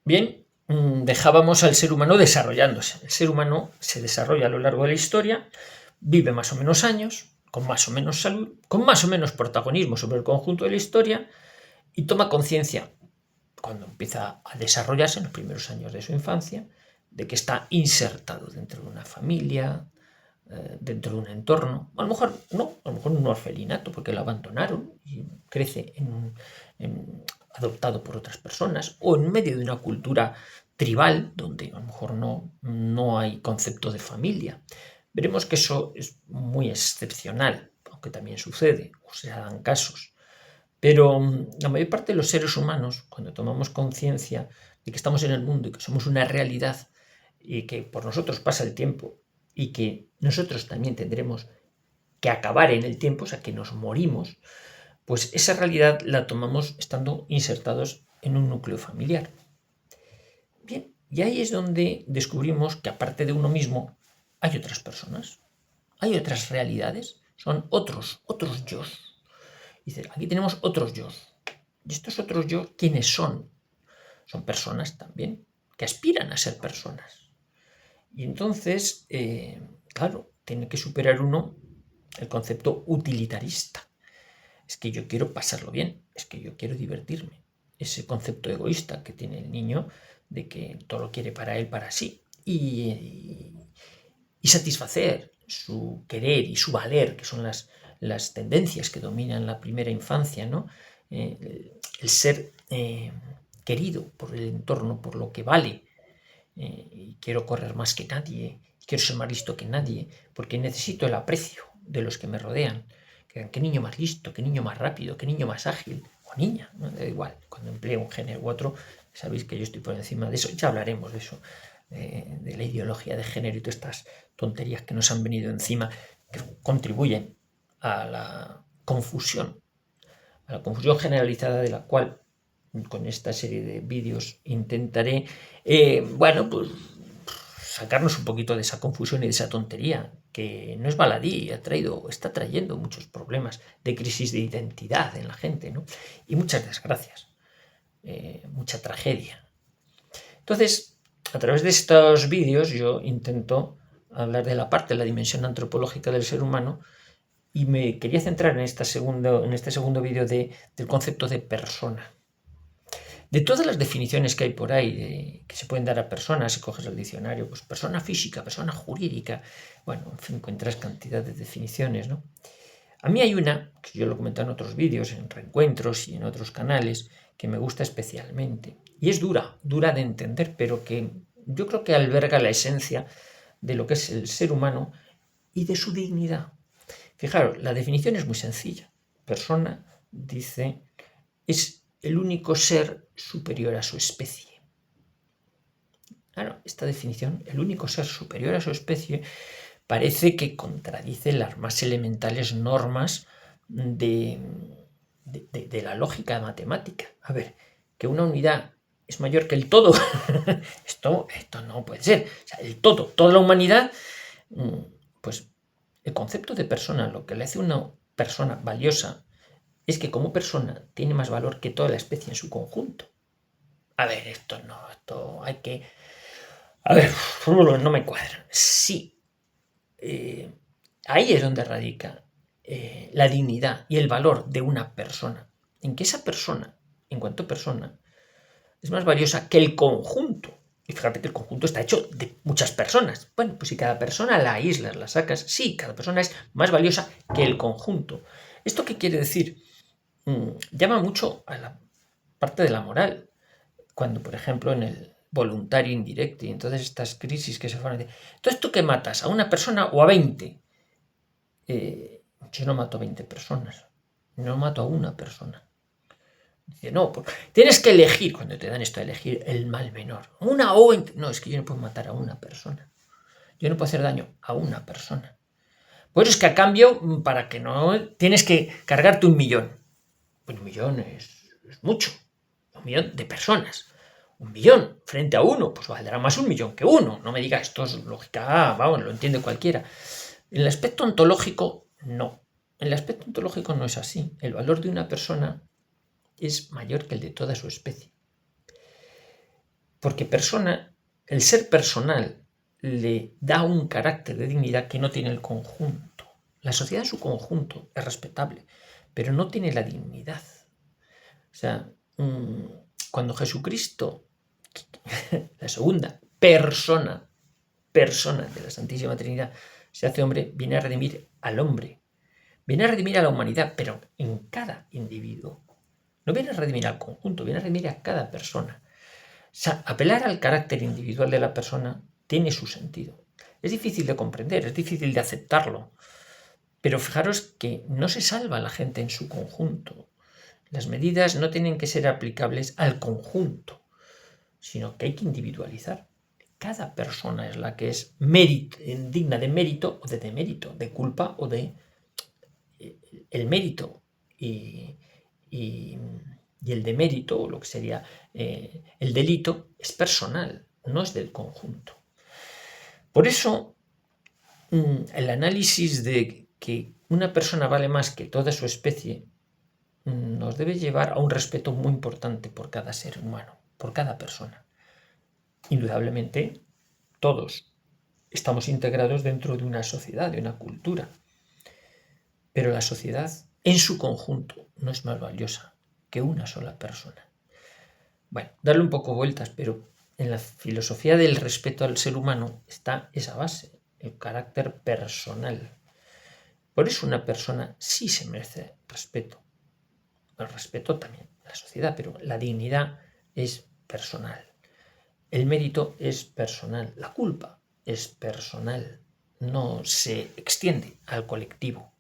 Bien, dejábamos al ser humano desarrollándose. El ser humano se desarrolla a lo largo de la historia, vive más o menos años, con más o menos salud, con más o menos protagonismo sobre el conjunto de la historia y toma conciencia cuando empieza a desarrollarse en los primeros años de su infancia, de que está insertado dentro de una familia, dentro de un entorno, a lo mejor no, a lo mejor un orfelinato porque lo abandonaron y crece adoptado por otras personas o en medio de una cultura tribal donde a lo mejor no hay concepto de familia. Veremos que eso es muy excepcional, aunque también sucede, o se dan casos. Pero la mayor parte de los seres humanos, cuando tomamos conciencia de que estamos en el mundo y que somos una realidad y que por nosotros pasa el tiempo y que nosotros también tendremos que acabar en el tiempo, o sea, que nos morimos, pues esa realidad la tomamos estando insertados en un núcleo familiar. Bien, y ahí es donde descubrimos que aparte de uno mismo hay otras personas, hay otras realidades, son otros yo. Dice, aquí tenemos otros yo. ¿Y estos otros yo quiénes son? Son personas también, que aspiran a ser personas. Y entonces, claro, tiene que superar uno el concepto utilitarista. Es que yo quiero pasarlo bien, es que yo quiero divertirme. Ese concepto egoísta que tiene el niño de que todo lo quiere para él, para sí. Y satisfacer su querer y su valer, que son las tendencias que dominan la primera infancia, ¿no? El ser querido por el entorno, por lo que vale. Y quiero correr más que nadie, quiero ser más listo que nadie, porque necesito el aprecio de los que me rodean. Qué niño más listo, qué niño más rápido, qué niño más ágil, o niña, ¿no? Da igual, cuando empleo un género u otro, sabéis que yo estoy por encima de eso, ya hablaremos de eso, de la ideología de género y todas estas tonterías que nos han venido encima, que contribuyen a a la confusión generalizada de la cual con esta serie de vídeos intentaré, pues sacarnos un poquito de esa confusión y de esa tontería, que no es baladí, está trayendo muchos problemas de crisis de identidad en la gente, ¿no? Y muchas desgracias, mucha tragedia. Entonces, a través de estos vídeos yo intento hablar de la parte, de la dimensión antropológica del ser humano, y me quería centrar en este segundo vídeo del concepto de persona. De todas las definiciones que hay por ahí, que se pueden dar a personas, si coges el diccionario, pues persona física, persona jurídica, bueno, en fin, encuentras cantidad de definiciones, ¿no? A mí hay una, que yo lo he comentado en otros vídeos, en reencuentros y en otros canales, que me gusta especialmente. Y es dura de entender, pero que yo creo que alberga la esencia de lo que es el ser humano y de su dignidad. Fijaros, la definición es muy sencilla. Persona, dice, es el único ser superior a su especie. Claro, esta definición, el único ser superior a su especie, parece que contradice las más elementales normas de la lógica matemática. A ver, que una unidad es mayor que el todo, esto no puede ser. O sea, el todo, toda la humanidad, pues el concepto de persona, lo que le hace una persona valiosa, es que como persona tiene más valor que toda la especie en su conjunto. A ver, esto hay que... A ver, no me cuadra. Sí, ahí es donde radica la dignidad y el valor de una persona. En que esa persona, en cuanto persona, es más valiosa que el conjunto. Y fíjate que el conjunto está hecho de muchas personas. Bueno, pues si cada persona la aíslas, la sacas, sí, cada persona es más valiosa que el conjunto. ¿Esto qué quiere decir? Llama mucho a la parte de la moral. Cuando, por ejemplo, en el voluntario indirecto y entonces estas crisis que se forman de, entonces tú qué matas, a una persona o a 20. Yo no mato a 20 personas, no mato a una persona. Dice, no, pues, tienes que elegir, cuando te dan esto, elegir el mal menor. Una o... No, es que yo no puedo matar a una persona. Yo no puedo hacer daño a una persona. Pues es que a cambio, para que no... Tienes que cargarte 1.000.000. Pues 1.000.000 es mucho. 1.000.000 de personas. 1.000.000 frente a uno, pues valdrá más 1.000.000 que uno. No me digas, esto es lógica, vamos, lo entiende cualquiera. En el aspecto ontológico, no. En el aspecto ontológico no es así. El valor de una persona es mayor que el de toda su especie. porque el ser personal le da un carácter de dignidad que no tiene el conjunto. La sociedad en su conjunto es respetable, pero no tiene la dignidad. O sea, cuando Jesucristo, la segunda persona de la Santísima Trinidad, se hace hombre, viene a redimir al hombre, viene a redimir a la humanidad, pero en cada individuo. No viene a redimir al conjunto, viene a redimir a cada persona. O sea, apelar al carácter individual de la persona tiene su sentido. Es difícil de comprender, es difícil de aceptarlo, pero fijaros que no se salva a la gente en su conjunto. Las medidas no tienen que ser aplicables al conjunto, sino que hay que individualizar. Cada persona es la que es digna de mérito o de demérito, de culpa o de el mérito y el demérito, o lo que sería el delito, es personal, no es del conjunto. Por eso, el análisis de que una persona vale más que toda su especie nos debe llevar a un respeto muy importante por cada ser humano, por cada persona. Indudablemente, todos estamos integrados dentro de una sociedad, de una cultura, pero la sociedad en su conjunto no es más valiosa que una sola persona. Bueno, darle un poco vueltas, pero en la filosofía del respeto al ser humano está esa base, el carácter personal. Por eso una persona sí se merece respeto. El respeto también en la sociedad, pero la dignidad es personal. El mérito es personal. La culpa es personal. No se extiende al colectivo.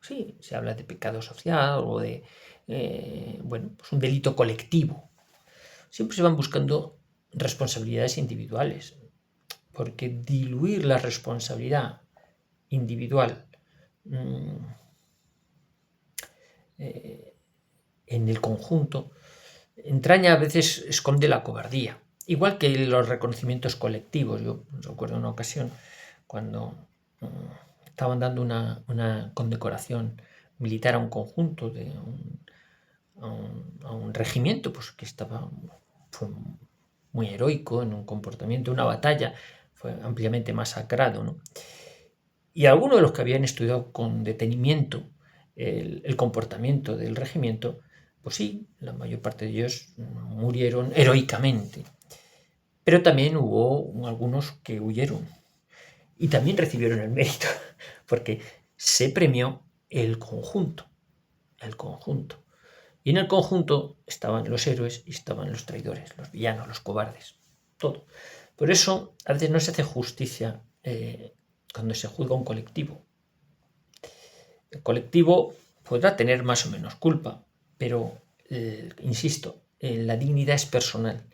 Sí, se habla de pecado social o de pues un delito colectivo. Siempre se van buscando responsabilidades individuales, porque diluir la responsabilidad individual en el conjunto entraña, a veces esconde la cobardía, igual que los reconocimientos colectivos. Yo recuerdo una ocasión cuando estaban dando una condecoración militar a un conjunto, a un regimiento, pues que fue muy heroico en un comportamiento, una batalla, fue ampliamente masacrado, ¿no? Y algunos de los que habían estudiado con detenimiento el comportamiento del regimiento, pues sí, la mayor parte de ellos murieron heroicamente. Pero también hubo algunos que huyeron y también recibieron el mérito, porque se premió el conjunto. Y en el conjunto estaban los héroes y estaban los traidores, los villanos, los cobardes, todo. Por eso a veces no se hace justicia cuando se juzga un colectivo. El colectivo podrá tener más o menos culpa, pero, insisto, la dignidad es personal.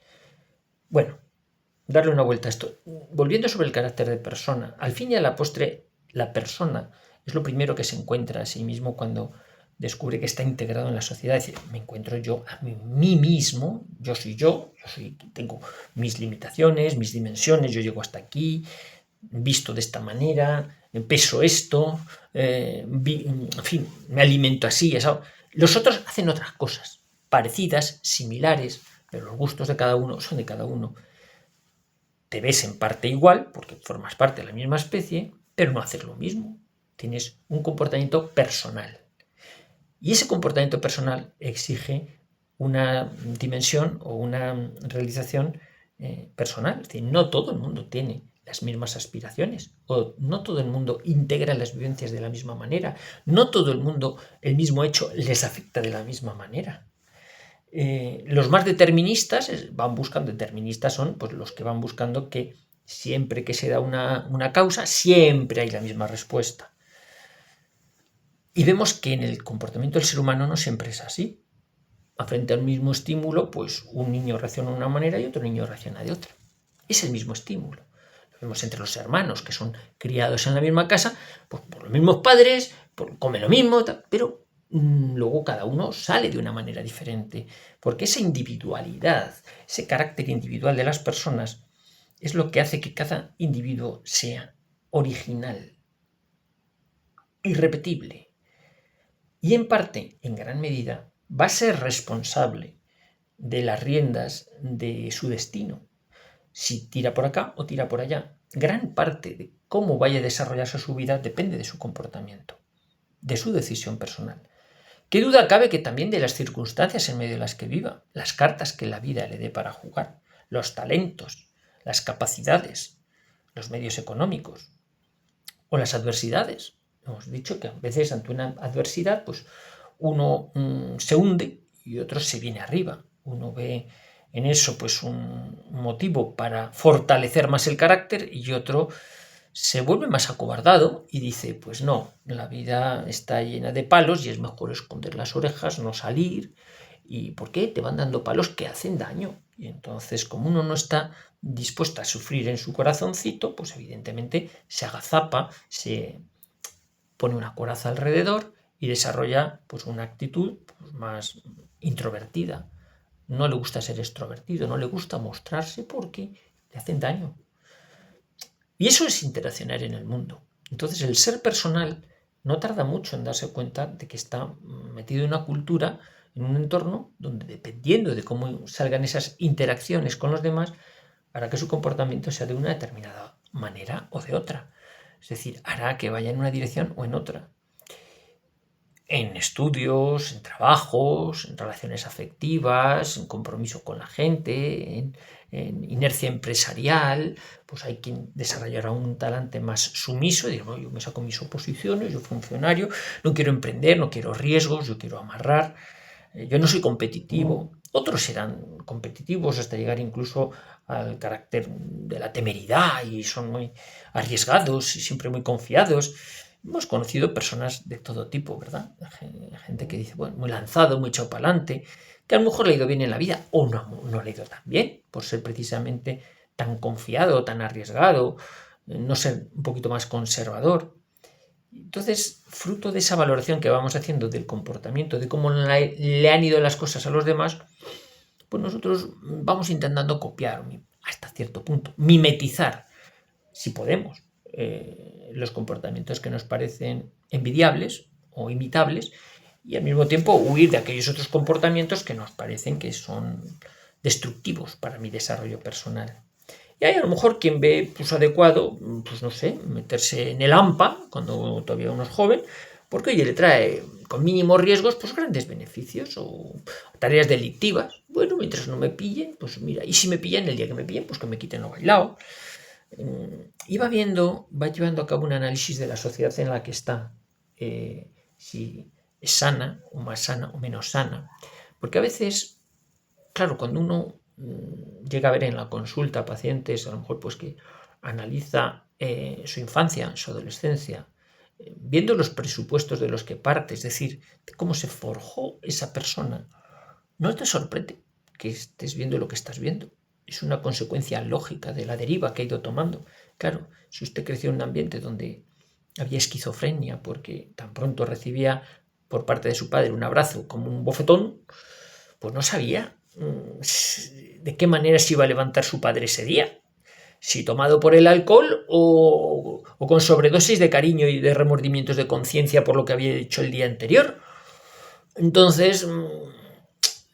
Bueno, darle una vuelta a esto. Volviendo sobre el carácter de persona, al fin y a la postre, la persona es lo primero que se encuentra a sí mismo cuando descubre que está integrado en la sociedad. Es decir, me encuentro yo a mí mismo, tengo mis limitaciones, mis dimensiones, yo llego hasta aquí, visto de esta manera, peso esto, en fin, me alimento así, eso. Los otros hacen otras cosas, parecidas, similares, pero los gustos de cada uno son de cada uno. Te ves en parte igual, porque formas parte de la misma especie, pero no haces lo mismo. Tienes un comportamiento personal. Y ese comportamiento personal exige una dimensión o una realización personal. Es decir, no todo el mundo tiene las mismas aspiraciones, o no todo el mundo integra las vivencias de la misma manera, no todo el mundo el mismo hecho les afecta de la misma manera. Los más deterministas son pues los que van buscando que siempre que se da una causa, siempre hay la misma respuesta. Y vemos que en el comportamiento del ser humano no siempre es así. Frente al mismo estímulo, pues un niño reacciona de una manera y otro niño reacciona de otra. Es el mismo estímulo. Lo vemos entre los hermanos que son criados en la misma casa, pues por los mismos padres, comen lo mismo, pero luego cada uno sale de una manera diferente, porque esa individualidad, ese carácter individual de las personas es lo que hace que cada individuo sea original, irrepetible y en parte, en gran medida, va a ser responsable de las riendas de su destino. si tira por acá o tira por allá. Gran parte de cómo vaya a desarrollarse su vida depende de su comportamiento, de su decisión personal. ¿Qué duda cabe que también de las circunstancias en medio de las que viva, las cartas que la vida le dé para jugar, los talentos, las capacidades, los medios económicos o las adversidades? Hemos dicho que a veces ante una adversidad, pues uno se hunde y otro se viene arriba. Uno ve en eso pues un motivo para fortalecer más el carácter y otro se vuelve más acobardado y dice, pues no, la vida está llena de palos y es mejor esconder las orejas, no salir. ¿Y por qué? Te van dando palos que hacen daño. Y entonces, como uno no está dispuesto a sufrir en su corazoncito, pues evidentemente se agazapa, se pone una coraza alrededor y desarrolla pues una actitud pues, más introvertida. No le gusta ser extrovertido, no le gusta mostrarse porque le hacen daño. Y eso es interaccionar en el mundo. Entonces el ser personal no tarda mucho en darse cuenta de que está metido en una cultura, en un entorno donde dependiendo de cómo salgan esas interacciones con los demás, hará que su comportamiento sea de una determinada manera o de otra. Es decir, hará que vaya en una dirección o en otra. En estudios, en trabajos, en relaciones afectivas, en compromiso con la gente, en inercia empresarial, pues hay quien desarrollará un talante más sumiso y dirá, no, yo me saco mis oposiciones, yo funcionario, no quiero emprender, no quiero riesgos, yo quiero amarrar, yo no soy competitivo. Otros serán competitivos hasta llegar incluso al carácter de la temeridad y son muy arriesgados y siempre muy confiados. Hemos conocido personas de todo tipo, ¿verdad? Gente que dice, bueno, muy lanzado, muy echado para adelante, que a lo mejor le ha ido bien en la vida o no le ha ido tan bien por ser precisamente tan confiado, tan arriesgado, no ser un poquito más conservador. Entonces, fruto de esa valoración que vamos haciendo del comportamiento, de cómo le han ido las cosas a los demás, pues nosotros vamos intentando copiar hasta cierto punto, mimetizar, si podemos, los comportamientos que nos parecen envidiables o imitables y al mismo tiempo huir de aquellos otros comportamientos que nos parecen que son destructivos para mi desarrollo personal. Y hay a lo mejor quien ve pues, adecuado, pues no sé, meterse en el AMPA cuando todavía uno es joven, porque oye, le trae con mínimos riesgos pues grandes beneficios o tareas delictivas. Bueno, mientras no me pillen, pues mira, y si me pillan el día que me pillen, pues que me quiten lo bailado. Y va llevando a cabo un análisis de la sociedad en la que está, si es sana o más sana o menos sana. Porque a veces, claro, cuando uno llega a ver en la consulta pacientes, a lo mejor pues que analiza su infancia, su adolescencia, viendo los presupuestos de los que parte, es decir, de cómo se forjó esa persona, no te sorprende que estés viendo lo que estás viendo. Es una consecuencia lógica de la deriva que ha ido tomando. Claro, si usted creció en un ambiente donde había esquizofrenia porque tan pronto recibía por parte de su padre un abrazo como un bofetón, pues no sabía de qué manera se iba a levantar su padre ese día. Si tomado por el alcohol o con sobredosis de cariño y de remordimientos de conciencia por lo que había hecho el día anterior. Entonces,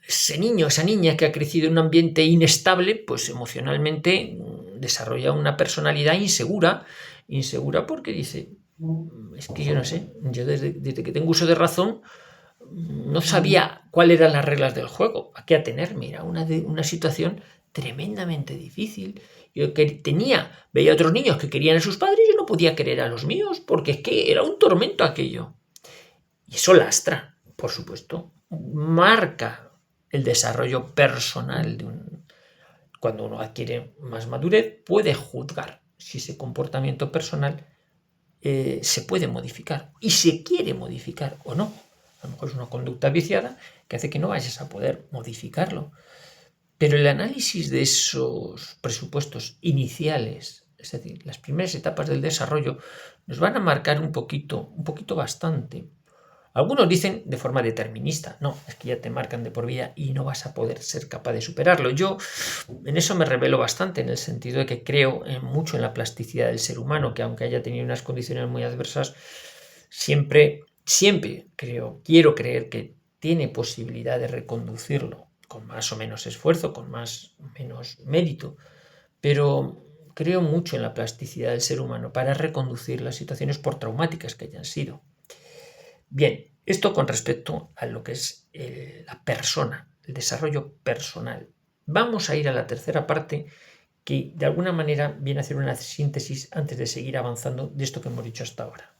ese niño, esa niña que ha crecido en un ambiente inestable, pues emocionalmente desarrolla una personalidad insegura porque dice, es que yo no sé, yo desde que tengo uso de razón no sabía cuáles eran las reglas del juego, a qué atenerme, era una situación tremendamente difícil. Yo que veía a otros niños que querían a sus padres y yo no podía querer a los míos, porque es que era un tormento aquello. Y eso lastra, por supuesto, marca el desarrollo personal cuando uno adquiere más madurez, puede juzgar si ese comportamiento personal se puede modificar y se quiere modificar o no. A lo mejor es una conducta viciada que hace que no vayas a poder modificarlo. Pero el análisis de esos presupuestos iniciales, es decir, las primeras etapas del desarrollo, nos van a marcar un poquito bastante. Algunos dicen de forma determinista, no, es que ya te marcan de por vida y no vas a poder ser capaz de superarlo. Yo en eso me revelo bastante, en el sentido de que creo mucho en la plasticidad del ser humano, que aunque haya tenido unas condiciones muy adversas, siempre quiero creer que tiene posibilidad de reconducirlo, con más o menos esfuerzo, con más o menos mérito, pero creo mucho en la plasticidad del ser humano para reconducir las situaciones por traumáticas que hayan sido. Bien, esto con respecto a lo que es la persona, el desarrollo personal. Vamos a ir a la tercera parte que de alguna manera viene a hacer una síntesis antes de seguir avanzando de esto que hemos dicho hasta ahora.